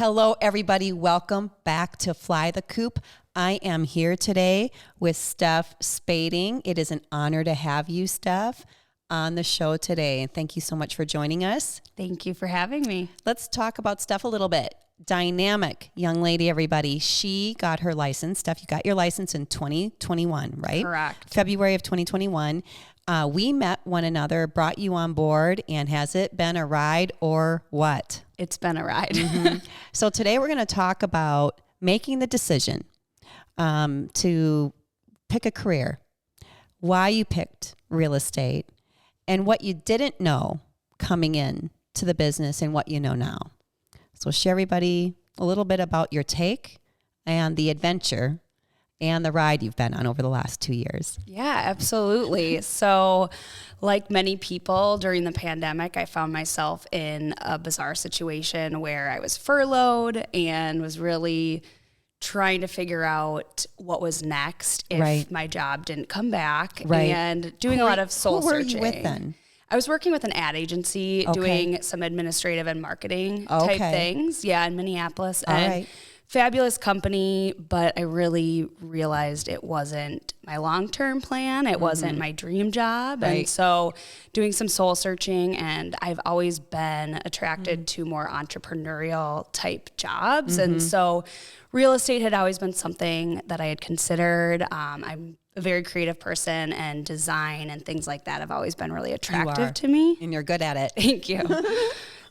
Hello, everybody. Welcome back to Fly the Coop. I am here today with Steph Spading. It is an honor to have you, Steph, on the show today. Thank you so much for joining us. Thank you for having me. Let's talk about Steph a little bit. Dynamic young lady, everybody. She got her license. Steph, you got your license in 2021, right? Correct. February of 2021. We met one another, brought you on board, and has it been a ride or what? It's been a ride. Mm-hmm. So today we're going to talk about making the decision to pick a career, why you picked real estate, and what you didn't know coming in to the business and what you know now. So share everybody a little bit about your take and the adventure and the ride you've been on over the last 2 years. Yeah, absolutely. So like many people during the pandemic, I found myself in a bizarre situation where I was furloughed and was really trying to figure out what was next if my job didn't come back, and doing a lot of soul searching. Who were you with then? I was working with an ad agency doing some administrative and marketing type things. Yeah, in Minneapolis. And fabulous company, but I really realized it wasn't my long-term plan. It wasn't my dream job. And so doing some soul searching, and I've always been attracted to more entrepreneurial type jobs. And so real estate had always been something that I had considered. I'm a very creative person, and design and things like that have always been really attractive to me. And you're good at it. Thank you.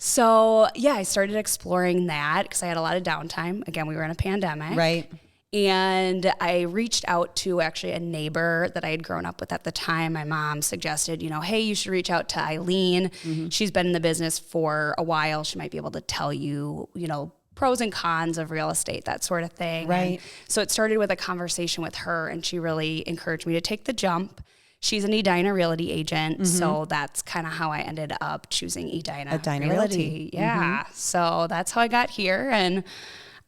So yeah, I started exploring that because I had a lot of downtime. Again, we were in a pandemic. Right. And I reached out to actually a neighbor that I had grown up with at the time. My mom suggested, hey, you should reach out to Eileen. She's been in the business for a while. She might be able to tell you, pros and cons of real estate, that sort of thing. Right. And so it started with a conversation with her, and she really encouraged me to take the jump. She's an Edina Realty agent, so that's kind of how I ended up choosing Edina Realty. Yeah, so that's how I got here, and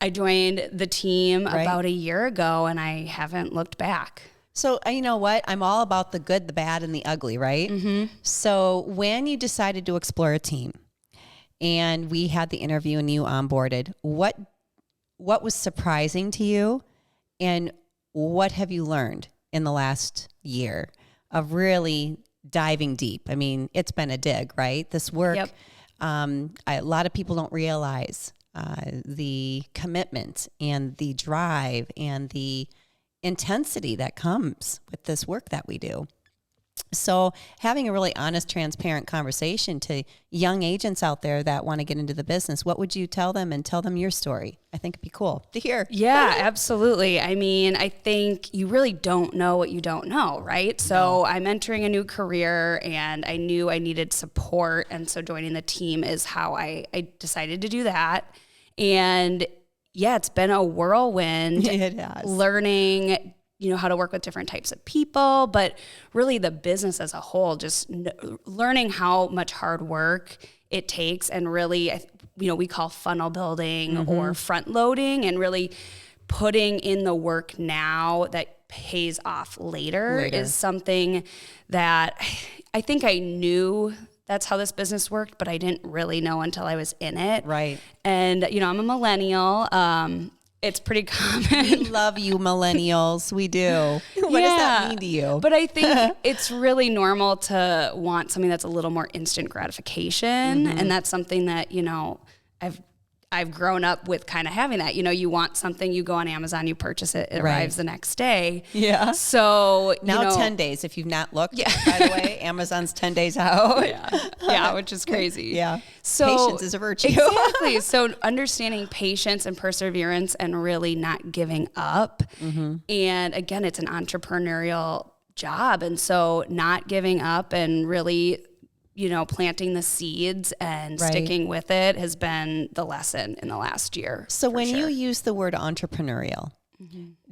I joined the team about a year ago, and I haven't looked back. So you know what? I'm all about the good, the bad, and the ugly, right? So when you decided to explore a team, and we had the interview and you onboarded, what was surprising to you, and what have you learned in the last year of really diving deep? I mean, it's been a dig, right? This work, a lot of people don't realize the commitment and the drive and the intensity that comes with this work that we do. So having a really honest, transparent conversation to young agents out there that want to get into the business, what would you tell them, and tell them your story? I think it'd be cool to hear. Yeah, absolutely. I mean, I think you really don't know what you don't know, right? So I'm entering a new career, and I knew I needed support. And so joining the team is how I decided to do that. And yeah, it's been a whirlwind. It has. Learning how to work with different types of people, but really the business as a whole, just learning how much hard work it takes, and really, we call funnel building or front loading, and really putting in the work now that pays off later is something that I think I knew that's how this business worked, but I didn't really know until I was in it. Right. And, I'm a millennial. It's pretty common. We love you, millennials. We do. What does that mean to you? But I think it's really normal to want something that's a little more instant gratification. And that's something that, I've grown up with kind of having that. You want something, you go on Amazon, you purchase it, it arrives the next day. Yeah. So now 10 days, if you've not looked, by the way, Amazon's 10 days out. Yeah, which is crazy. Yeah. So patience is a virtue. Exactly. So understanding patience and perseverance, and really not giving up. And again, it's an entrepreneurial job. And so not giving up and really planting the seeds and sticking with it has been the lesson in the last year. So when you use the word entrepreneurial,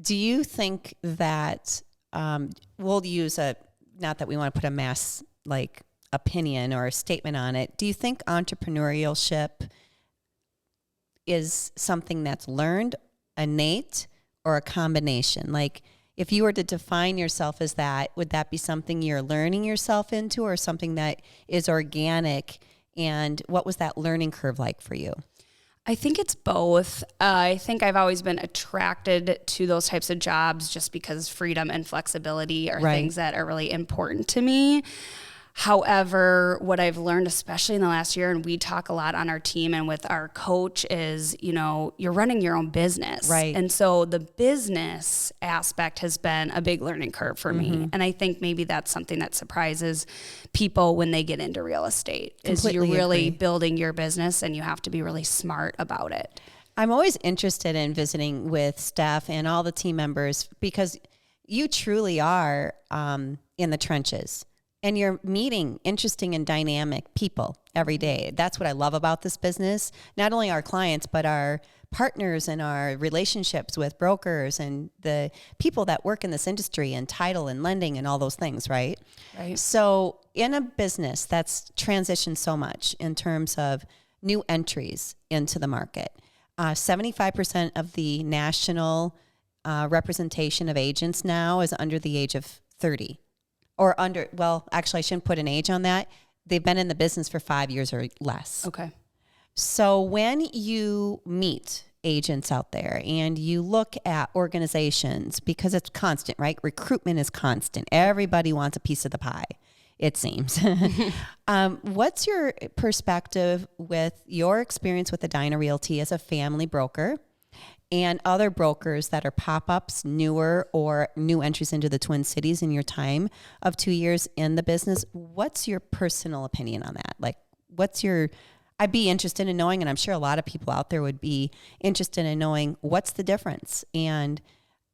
do you think that we'll use not that we want to put a mass opinion or a statement on it. Do you think entrepreneurship is something that's learned, innate, or a combination? If you were to define yourself as that, would that be something you're learning yourself into, or something that is organic? And what was that learning curve like for you? I think it's both. I think I've always been attracted to those types of jobs just because freedom and flexibility are things that are really important to me. However, what I've learned, especially in the last year, and we talk a lot on our team and with our coach, is, you're running your own business. Right. And so the business aspect has been a big learning curve for me. And I think maybe that's something that surprises people when they get into real estate. Completely is you're really building your business and you have to be really smart about it. I'm always interested in visiting with Steph and all the team members because you truly are in the trenches. And you're meeting interesting and dynamic people every day. That's what I love about this business. Not only our clients, but our partners and our relationships with brokers and the people that work in this industry and title and lending and all those things, right? Right. So in a business that's transitioned so much in terms of new entries into the market, 75% of the national representation of agents now is under the age of 30. Or under, well, actually, I shouldn't put an age on that. They've been in the business for 5 years or less. Okay. So when you meet agents out there and you look at organizations, because it's constant, right? Recruitment is constant. Everybody wants a piece of the pie, it seems. What's your perspective with your experience with Edina Realty as a family broker and other brokers that are pop-ups, newer or new entries into the Twin Cities in your time of 2 years in the business? What's your personal opinion on that? Like, I'd be interested in knowing, and I'm sure a lot of people out there would be interested in knowing what's the difference and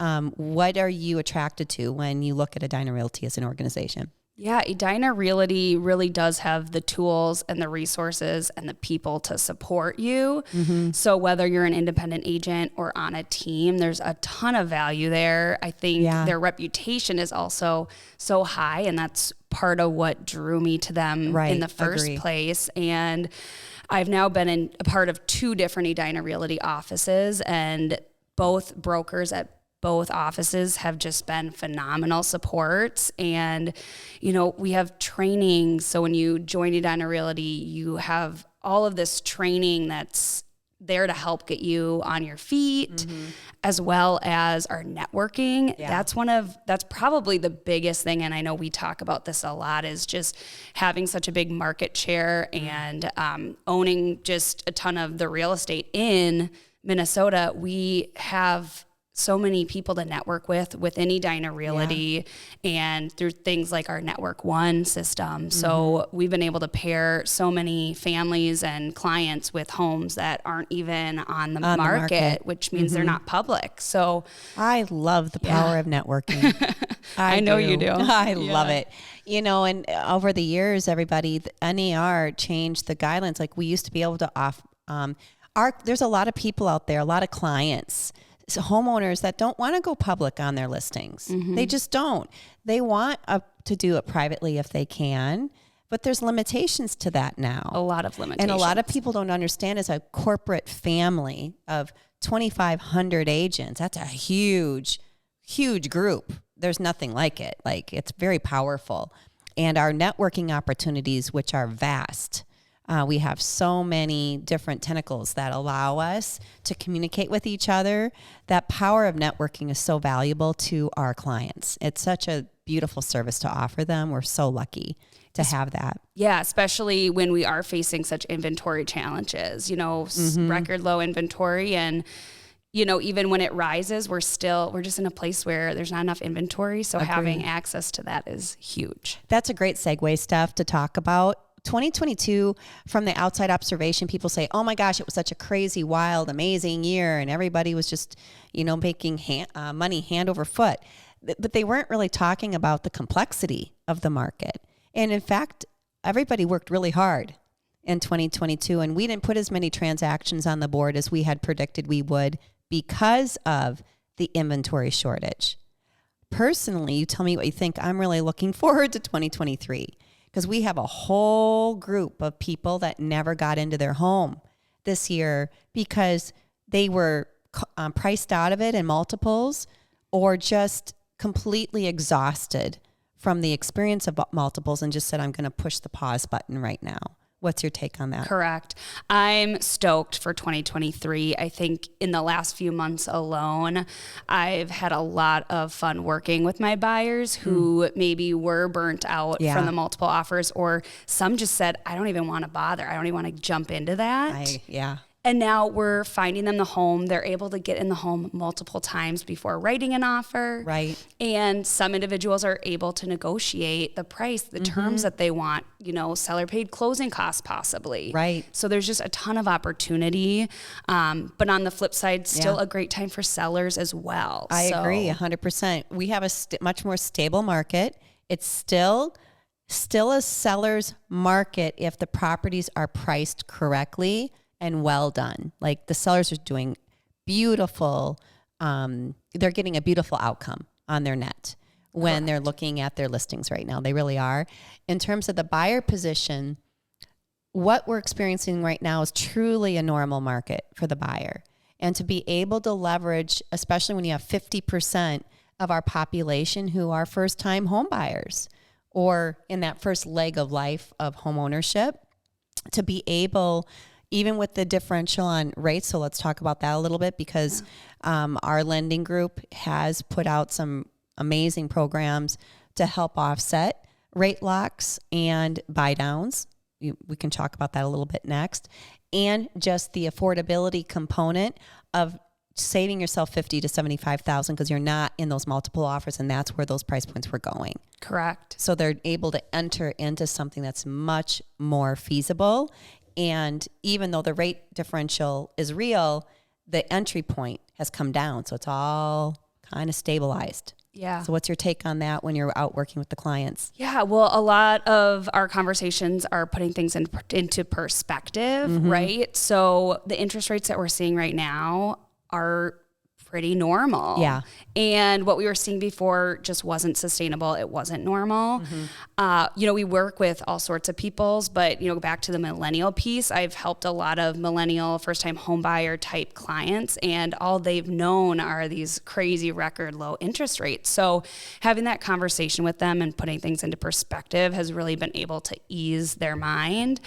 what are you attracted to when you look at Edina Realty as an organization? Yeah, Edina Realty really does have the tools and the resources and the people to support you. Mm-hmm. So whether you're an independent agent or on a team, there's a ton of value there. I think their reputation is also so high, and that's part of what drew me to them in the first place. And I've now been a part of 2 different Edina Realty offices, and both brokers at both offices have just been phenomenal supports. And, we have training. So when you join Edina Realty, you have all of this training that's there to help get you on your feet, as well as our networking. Yeah. That's probably the biggest thing. And I know we talk about this a lot, is just having such a big market share and owning just a ton of the real estate in Minnesota. We have so many people to network within Edina Realty and through things like our Network One system. So we've been able to pair so many families and clients with homes that aren't even on the market, which means they're not public. So I love the power of networking. I know you do. I love it. And over the years, everybody, the NAR changed the guidelines. Like we used to be able to there's a lot of people out there, a lot of clients, homeowners that don't want to go public on their listings. They just don't. They want to do it privately if they can, but there's limitations to that now. A lot of limitations. And a lot of people don't understand, as a corporate family of 2,500 agents, that's a huge, huge group. There's nothing like it. Like, it's very powerful. And our networking opportunities, which are vast. We have so many different tentacles that allow us to communicate with each other. That power of networking is so valuable to our clients. It's such a beautiful service to offer them. We're so lucky to have that. Yeah, especially when we are facing such inventory challenges, record low inventory. And, even when it rises, we're just in a place where there's not enough inventory. So having access to that is huge. That's a great segue, Steph, to talk about. 2022, from the outside observation, people say, oh my gosh, it was such a crazy, wild, amazing year. And everybody was just, making money hand over foot. But they weren't really talking about the complexity of the market. And in fact, everybody worked really hard in 2022. And we didn't put as many transactions on the board as we had predicted we would because of the inventory shortage. Personally, you tell me what you think. I'm really looking forward to 2023. Because we have a whole group of people that never got into their home this year because they were priced out of it in multiples or just completely exhausted from the experience of multiples and just said, I'm going to push the pause button right now. What's your take on that? Correct. I'm stoked for 2023. I think in the last few months alone, I've had a lot of fun working with my buyers who maybe were burnt out from the multiple offers, or some just said, I don't even want to bother. I don't even want to jump into that. And now we're finding them the home. They're able to get in the home multiple times before writing an offer. Right. And some individuals are able to negotiate the price, the terms that they want, seller paid closing costs possibly. Right. So there's just a ton of opportunity. But on the flip side, still a great time for sellers as well. I agree 100%. We have a much more stable market. It's still a seller's market if the properties are priced correctly and well done. Like the sellers are doing beautiful, they're getting a beautiful outcome on their net when they're looking at their listings right now. They really are. In terms of the buyer position, what we're experiencing right now is truly a normal market for the buyer. And to be able to leverage, especially when you have 50% of our population who are first-time home buyers or in that first leg of life of home ownership, to be able, even with the differential on rates, so let's talk about that a little bit, because our lending group has put out some amazing programs to help offset rate locks and buy downs. We can talk about that a little bit next. And just the affordability component of saving yourself $50,000 to $75,000 because you're not in those multiple offers, and that's where those price points were going. Correct. So they're able to enter into something that's much more feasible. And even though the rate differential is real, the entry point has come down. So it's all kind of stabilized. Yeah. So what's your take on that when you're out working with the clients? Yeah, well, a lot of our conversations are putting things into perspective, right? So the interest rates that we're seeing right now are pretty normal. Yeah. And what we were seeing before just wasn't sustainable. It wasn't normal. We work with all sorts of peoples, but, back to the millennial piece, I've helped a lot of millennial first-time home buyer type clients, and all they've known are these crazy record low interest rates. So having that conversation with them and putting things into perspective has really been able to ease their mind.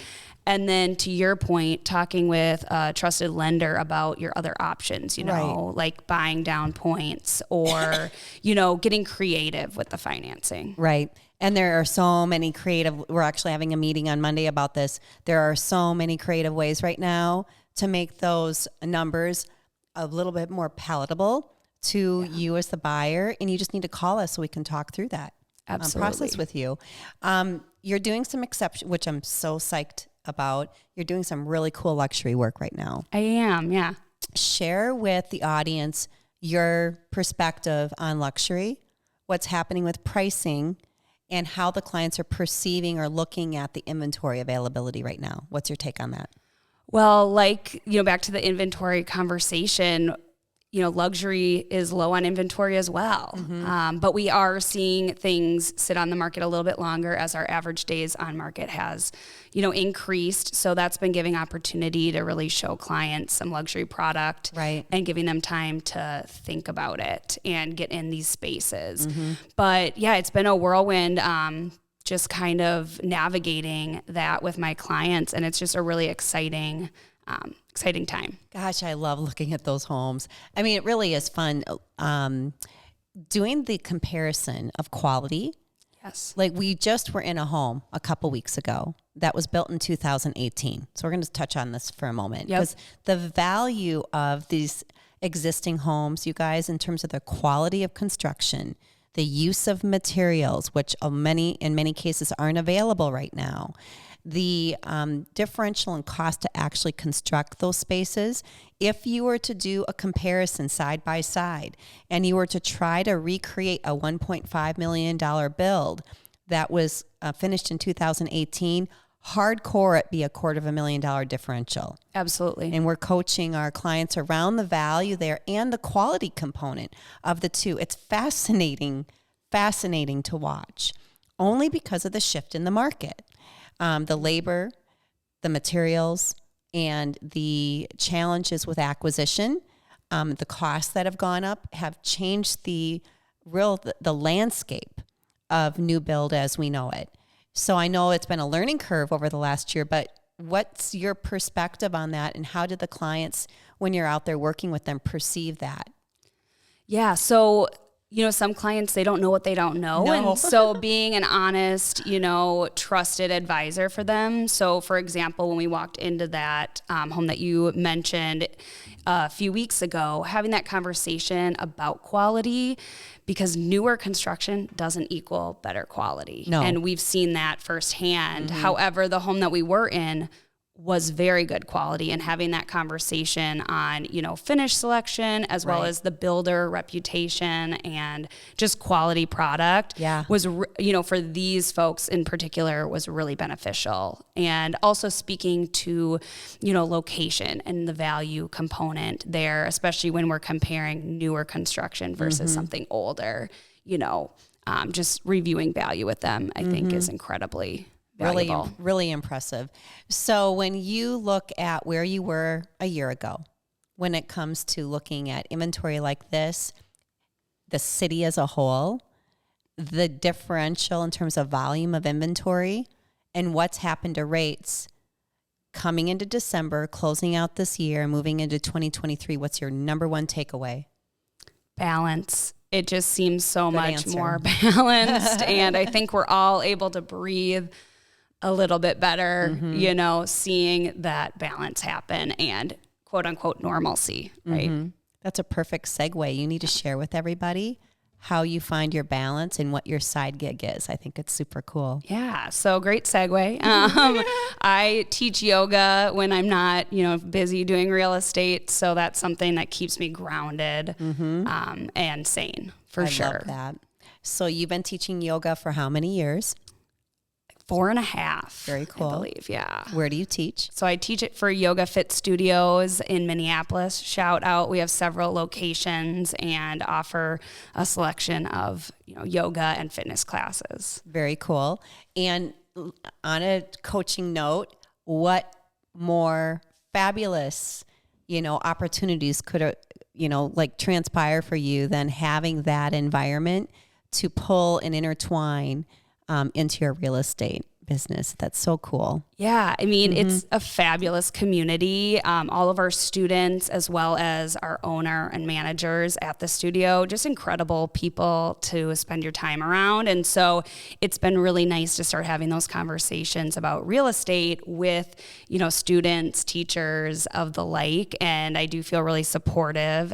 And then to your point, talking with a trusted lender about your other options, like buying down points or, getting creative with the financing. Right. And there are so many creative, we're actually having a meeting on Monday about this. There are so many creative ways right now to make those numbers a little bit more palatable to you as the buyer. And you just need to call us so we can talk through that process with you. You're doing some exception, which I'm so psyched about. You're doing some really cool luxury work right now. I am, yeah. Share with the audience your perspective on luxury, what's happening with pricing, and how the clients are perceiving or looking at the inventory availability right now. What's your take on that? Well, back to the inventory conversation, luxury is low on inventory as well. But we are seeing things sit on the market a little bit longer as our average days on market has, increased. So that's been giving opportunity to really show clients some luxury product, right, and giving them time to think about it and get in these spaces. But yeah, it's been a whirlwind, just kind of navigating that with my clients. And it's just a really exciting time. Gosh, I love looking at those homes. I mean, it really is fun doing the comparison of quality. Yes. Like we just were in a home a couple weeks ago that was built in 2018. So we're going to touch on this for a moment because the value of these existing homes, you guys, in terms of the quality of construction, the use of materials, which in many cases aren't available right now, the differential in cost to actually construct those spaces. If you were to do a comparison side by side and you were to try to recreate a $1.5 million build that was finished in 2018, hardcore it'd be $250,000 differential. Absolutely. And we're coaching our clients around the value there and the quality component of the two. It's fascinating to watch only because of the shift in the market. The labor, the materials, and the challenges with acquisition, the costs that have gone up have changed the landscape of new build as we know it. So I know it's been a learning curve over the last year, but what's your perspective on that, and how did the clients, when you're out there working with them, perceive that? Yeah. So, some clients, they don't know what they don't know. No. And so being an honest, trusted advisor for them. So for example, when we walked into that home that you mentioned a few weeks ago, having that conversation about quality, because newer construction doesn't equal better quality. No. And we've seen that firsthand. However, the home that we were in was very good quality, and having that conversation on, finish selection as well as the builder reputation and just quality product was, for these folks in particular, was really beneficial. And also speaking to, location and the value component there, especially when we're comparing newer construction versus something older, just reviewing value with them, I think is incredibly valuable. Really impressive. So when you look at where you were a year ago, when it comes to looking at inventory like this, the city as a whole, the differential in terms of volume of inventory, and what's happened to rates coming into December, closing out this year, moving into 2023, what's your number one takeaway? Balance. It just seems so much more balanced. And I think we're all able to breathe a little bit better, seeing that balance happen and quote unquote normalcy, right? That's a perfect segue. You need to share with everybody how you find your balance and what your side gig is. I think it's super cool. Yeah. So great segue. I teach yoga when I'm not, busy doing real estate. So that's something that keeps me grounded, and sane for sure. I love that. So you've been teaching yoga for how many years? 4.5. Very cool. I believe, yeah. Where do you teach? So I teach it for Yoga Fit Studios in Minneapolis. Shout out. We have several locations and offer a selection of, yoga and fitness classes. Very cool. And on a coaching note, what more fabulous, opportunities could, transpire for you than having that environment to pull and intertwine into your real estate business? That's so cool. Yeah. I mean, it's a fabulous community. All of our students, as well as our owner and managers at the studio, just incredible people to spend your time around. And so it's been really nice to start having those conversations about real estate with, students, teachers of the like. And I do feel really supported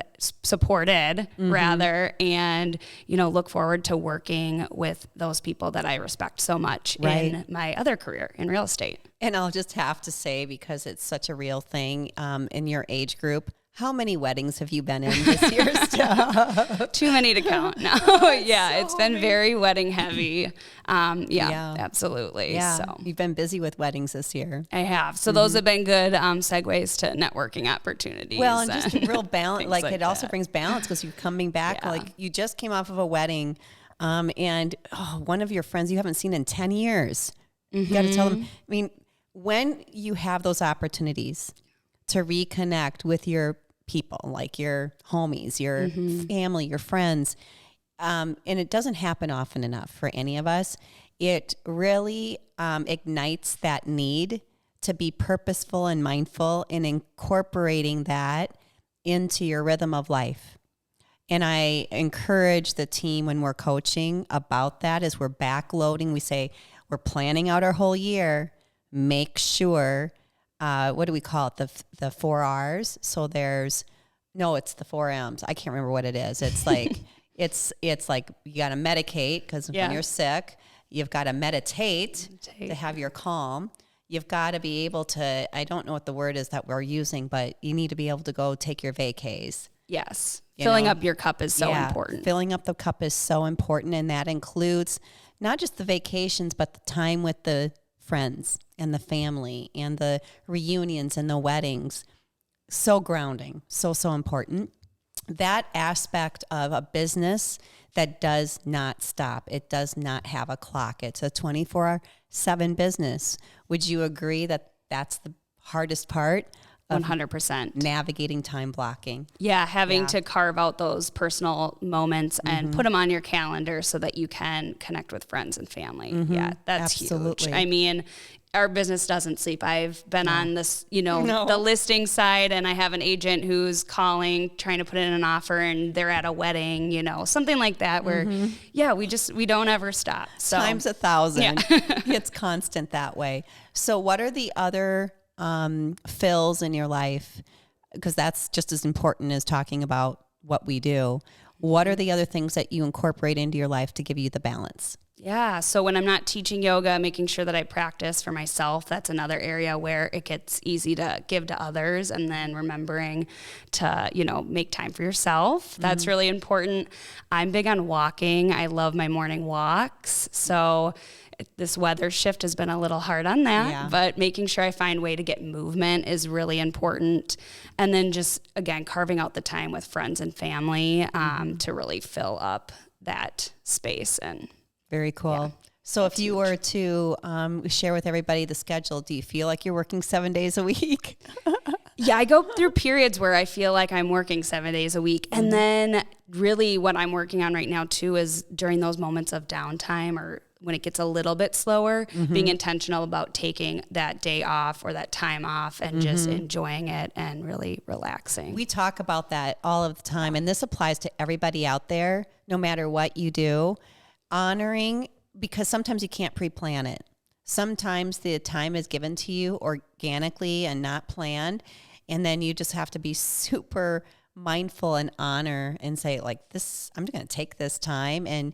rather, and, look forward to working with those people that I respect so much in my other career in real estate. And I'll just have to say, because it's such a real thing in your age group, how many weddings have you been in this year, Steph? Too many to count. No, it's been very wedding heavy. Absolutely. Yeah, so you've been busy with weddings this year. I have. So those have been good segues to networking opportunities. Well, and just real balance. Like it also that. brings balance because you're coming back. Yeah. Like you just came off of a wedding, and one of your friends you haven't seen in 10 years. You got to tell them. I mean, when you have those opportunities to reconnect with your people, like your homies, your family, your friends, and it doesn't happen often enough for any of us, it really ignites that need to be purposeful and mindful in incorporating that into your rhythm of life. And I encourage the team when we're coaching about that as we're backloading. We say, we're planning out our whole year. Make sure, what do we call it? The 4 R's. So it's the 4 M's. I can't remember what it is. It's like, it's like you got to medicate because when you're sick, you've got to meditate to have your calm. You've got to be able to, I don't know what the word is that we're using, but you need to be able to go take your vacays. Yes. Filling up your cup is so important. Filling up the cup is so important. And that includes not just the vacations, but the time with the friends and the family and the reunions and the weddings. So grounding, so important. That aspect of a business that does not stop. It does not have a clock. It's a 24/7 business. Would you agree that that's the hardest part 100%. Navigating time blocking. Yeah, having to carve out those personal moments and put them on your calendar so that you can connect with friends and family. Yeah, that's Absolutely. huge. I mean, our business doesn't sleep. I've been on this, the listing side, and I have an agent who's calling, trying to put in an offer, and they're at a wedding, something like that where, we don't ever stop. So Times 1,000. Yeah. It's constant that way. So what are the other fills in your life? Because that's just as important as talking about what we do. What are the other things that you incorporate into your life to give you the balance? Yeah. So when I'm not teaching yoga, making sure that I practice for myself, that's another area where it gets easy to give to others. And then remembering to, make time for yourself. That's really important. I'm big on walking. I love my morning walks. So this weather shift has been a little hard on that, but making sure I find a way to get movement is really important. And then just, again, carving out the time with friends and family to really fill up that space. And very cool. Yeah, so if you were to share with everybody the schedule, do you feel like you're working 7 days a week? Yeah, I go through periods where I feel like I'm working 7 days a week. And then really what I'm working on right now too is during those moments of downtime or when it gets a little bit slower, being intentional about taking that day off or that time off and just enjoying it and really relaxing. We talk about that all of the time. And this applies to everybody out there, no matter what you do. Honoring, because sometimes you can't pre-plan it. Sometimes the time is given to you organically and not planned. And then you just have to be super mindful and honor and say like this, I'm going to take this time and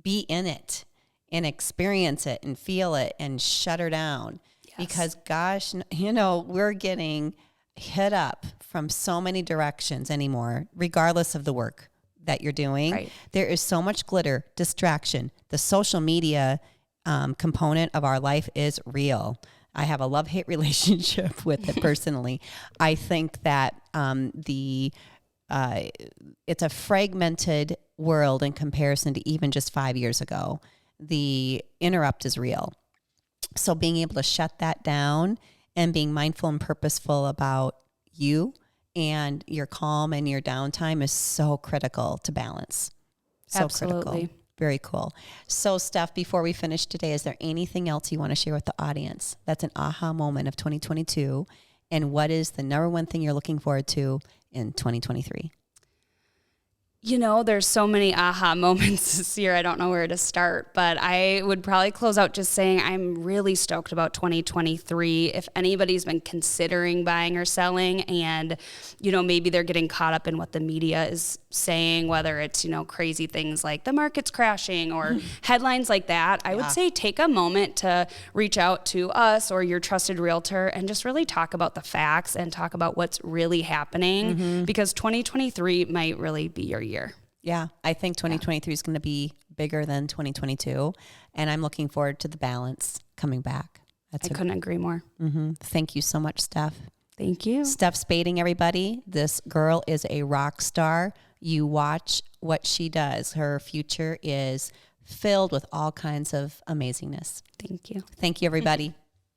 be in it and experience it and feel it and shut her down. Yes. Because gosh, we're getting hit up from so many directions anymore, regardless of the work that you're doing. Right. There is so much glitter, distraction. The social media component of our life is real. I have a love-hate relationship with it personally. I think that it's a fragmented world in comparison to even just 5 years ago. The interrupt is real. So being able to shut that down and being mindful and purposeful about you and your calm and your downtime is so critical to balance. So Absolutely. Critical. Very cool. So Steph, before we finish today, is there anything else you want to share with the audience that's an aha moment of 2022? And what is the number one thing you're looking forward to in 2023? There's so many aha moments this year. I don't know where to start, but I would probably close out just saying I'm really stoked about 2023. If anybody's been considering buying or selling and, maybe they're getting caught up in what the media is saying, whether it's, crazy things like the market's crashing or headlines like that, I would say take a moment to reach out to us or your trusted realtor and just really talk about the facts and talk about what's really happening because 2023 might really be your year. Yeah, I think 2023 is going to be bigger than 2022, and I'm looking forward to the balance coming back. I couldn't agree more. Thank you so much, Steph. Thank you. Steph Spading, everybody. This girl is a rock star. You watch what she does. Her future is filled with all kinds of amazingness. Thank you. Thank you, everybody.